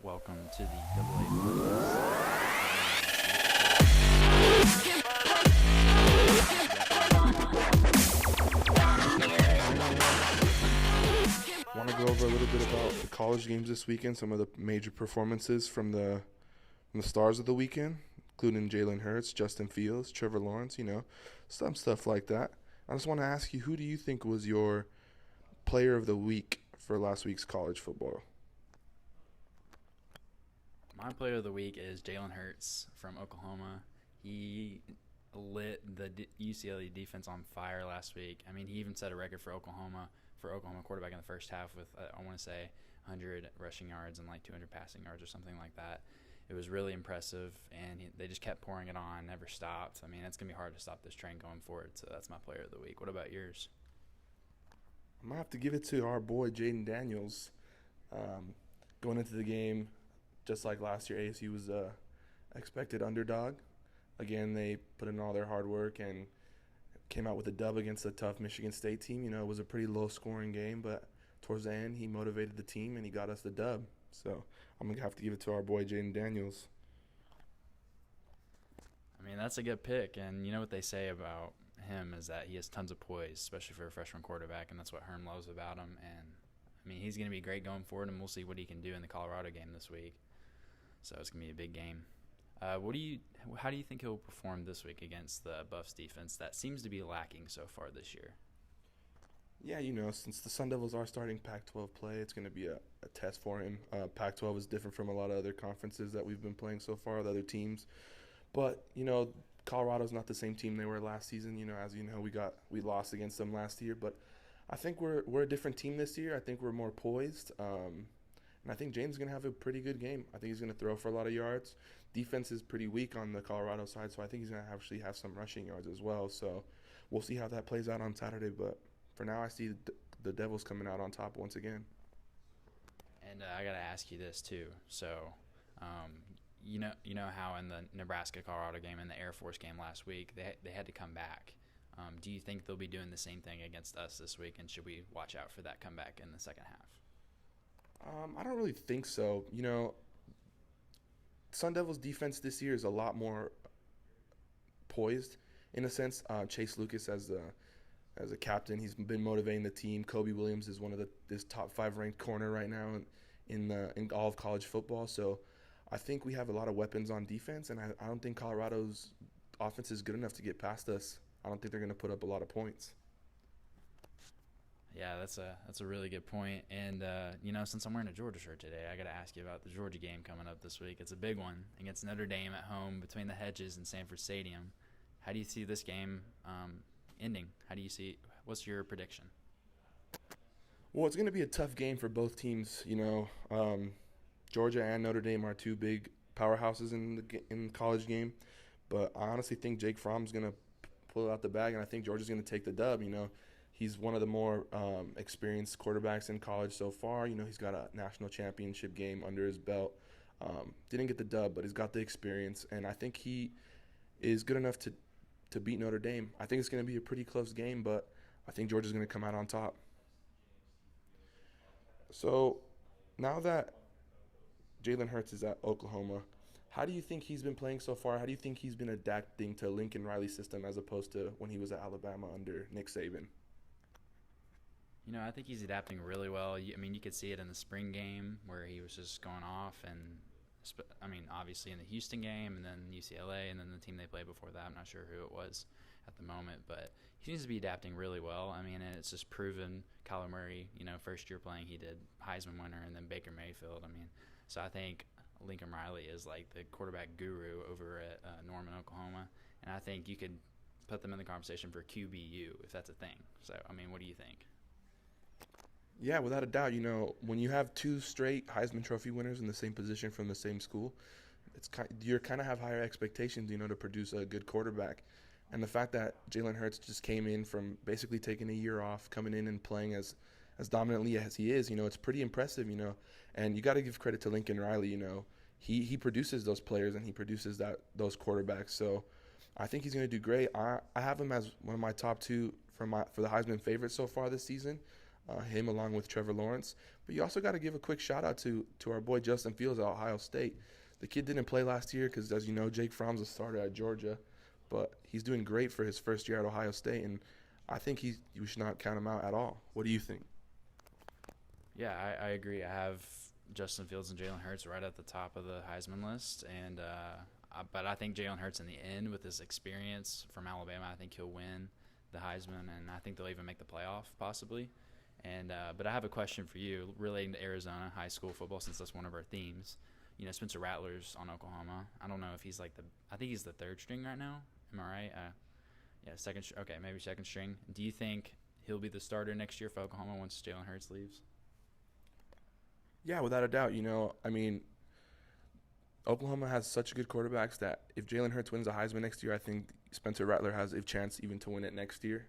Welcome to the AA podcast. Want to go over a little bit about the college games this weekend, some of the major performances from the stars of the weekend, including Jalen Hurts, Justin Fields, Trevor Lawrence, some stuff like that. I just want to ask you, who do you think was your player of the week for last week's college football? My player of the week is Jalen Hurts from Oklahoma. He lit the UCLA defense on fire last week. I mean, he even set a record for Oklahoma quarterback in the first half with, I want to say, 100 rushing yards and like 200 passing yards or something like that. It was really impressive, and they just kept pouring it on, never stopped. I mean, it's going to be hard to stop this train going forward, so that's my player of the week. What about yours? I'm going to have to give it to our boy Jaden Daniels. Going into the game, just like last year, ASU was a expected underdog. Again, they put in all their hard work and came out with a dub against a tough Michigan State team. It was a pretty low-scoring game, but towards the end, he motivated the team and he got us the dub. So I'm going to have to give it to our boy Jaden Daniels. I mean, that's a good pick, and you know what they say about him is that he has tons of poise, especially for a freshman quarterback, and that's what Herm loves about him. And, I mean, he's going to be great going forward, and we'll see what he can do in the Colorado game this week. So it's going to be a big game. How do you think he'll perform this week against the Buffs defense that seems to be lacking so far this year? Yeah, since the Sun Devils are starting Pac-12 play, it's going to be a test for him. Pac-12 is different from a lot of other conferences that we've been playing so far with other teams. But, Colorado's not the same team they were last season. As you know, we lost against them last year. But I think we're a different team this year. I think we're more poised. And I think James is going to have a pretty good game. I think he's going to throw for a lot of yards. Defense is pretty weak on the Colorado side, so I think he's going to actually have some rushing yards as well. So we'll see how that plays out on Saturday. But for now, I see the Devils coming out on top once again. And I got to ask you this too. So, you know how in the Nebraska-Colorado game and the Air Force game last week, they had to come back. Do you think they'll be doing the same thing against us this week, and should we watch out for that comeback in the second half? I don't really think so. Sun Devils defense this year is a lot more poised in a sense. Chase Lucas as a captain, he's been motivating the team. Kobe Williams is one of this top 5 ranked corner right now in all of college football. So I think we have a lot of weapons on defense, and I don't think Colorado's offense is good enough to get past us. I don't think they're going to put up a lot of points. Yeah, that's a really good point. And, since I'm wearing a Georgia shirt today, I got to ask you about the Georgia game coming up this week. It's a big one against Notre Dame at home between the hedges in Sanford Stadium. How do you see this game ending? What's your prediction? Well, it's going to be a tough game for both teams. Georgia and Notre Dame are 2 big powerhouses in the college game. But I honestly think Jake Fromm's going to pull out the bag, and I think Georgia's going to take the dub. He's one of the more experienced quarterbacks in college so far. He's got a national championship game under his belt. Didn't get the dub, but he's got the experience, and I think he is good enough to beat Notre Dame. I think it's going to be a pretty close game, but I think Georgia's going to come out on top. So now that Jalen Hurts is at Oklahoma, how do you think he's been playing so far? How do you think he's been adapting to Lincoln Riley's system as opposed to when he was at Alabama under Nick Saban? I think he's adapting really well. You could see it in the spring game where he was just going off, and obviously in the Houston game, and then UCLA, and then the team they played before that. I'm not sure who it was at the moment, but he seems to be adapting really well. And it's just proven. Kyler Murray, first year playing, he did Heisman winner, and then Baker Mayfield. So I think Lincoln Riley is like the quarterback guru over at Norman, Oklahoma, and I think you could put them in the conversation for QBU if that's a thing. So, what do you think? Yeah, without a doubt. When you have 2 straight Heisman Trophy winners in the same position from the same school, you kind of have higher expectations, to produce a good quarterback. And the fact that Jalen Hurts just came in from basically taking a year off, coming in and playing as dominantly as he is, it's pretty impressive, And you got to give credit to Lincoln Riley, He produces those players and he produces those quarterbacks. So I think he's going to do great. I have him as one of my top 2 for the Heisman favorites so far this season. him along with Trevor Lawrence. But you also got to give a quick shout out to our boy Justin Fields at Ohio State. The kid didn't play last year because, as you know, Jake Fromm's a starter at Georgia. But he's doing great for his first year at Ohio State, and I think we should not count him out at all. What do you think? Yeah, I agree. I have Justin Fields and Jalen Hurts right at the top of the Heisman list, and but I think Jalen Hurts in the end, with his experience from Alabama, I think he'll win the Heisman, and I think they'll even make the playoff possibly. And but I have a question for you relating to Arizona high school football, since that's one of our themes. You know, Spencer Rattler's on Oklahoma. I don't know if he's I think he's the third string right now. Am I right? Yeah, okay, maybe second string. Do you think he'll be the starter next year for Oklahoma once Jalen Hurts leaves? Yeah, without a doubt. Oklahoma has such good quarterbacks that if Jalen Hurts wins a Heisman next year, I think Spencer Rattler has a chance even to win it next year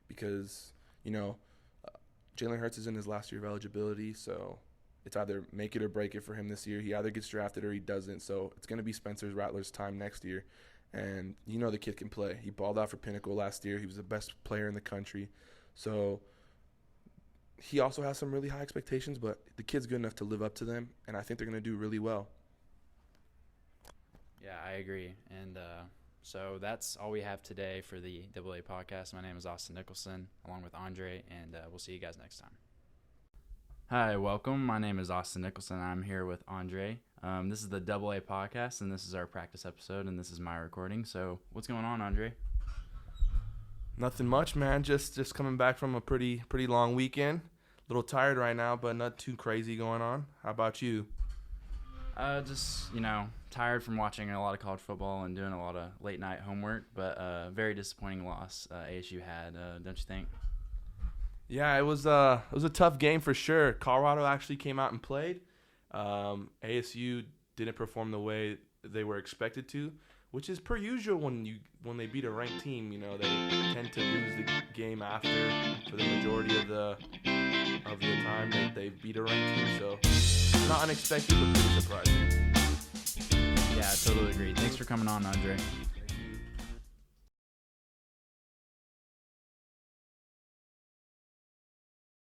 because, Jalen Hurts is in his last year of eligibility, so it's either make it or break it for him this year. He either gets drafted or he doesn't, so it's going to be Spencer Rattler's time next year. And the kid can play. He balled out for Pinnacle last year. He was the best player in the country. So he also has some really high expectations, but the kid's good enough to live up to them, and I think they're going to do really well. Yeah, I agree. And so that's all we have today for the AA podcast. My name is Austin Nicholson, along with Andre, and we'll see you guys next time. Hi, welcome. My name is Austin Nicholson. I'm here with Andre. This is the AA podcast, and this is our practice episode, and this is my recording. So what's going on, Andre? Nothing much, man. Just coming back from a pretty long weekend. A little tired right now, but not too crazy going on. How about you? Just, tired from watching a lot of college football and doing a lot of late night homework, but very disappointing loss ASU had, don't you think? Yeah, it was a tough game for sure. Colorado actually came out and played. ASU didn't perform the way they were expected to, which is per usual when they beat a ranked team. They tend to lose the game after for the majority of the time that they beat a ranked team. So not unexpected, but pretty surprising. Yeah, I totally agree. Thanks for coming on, Andre.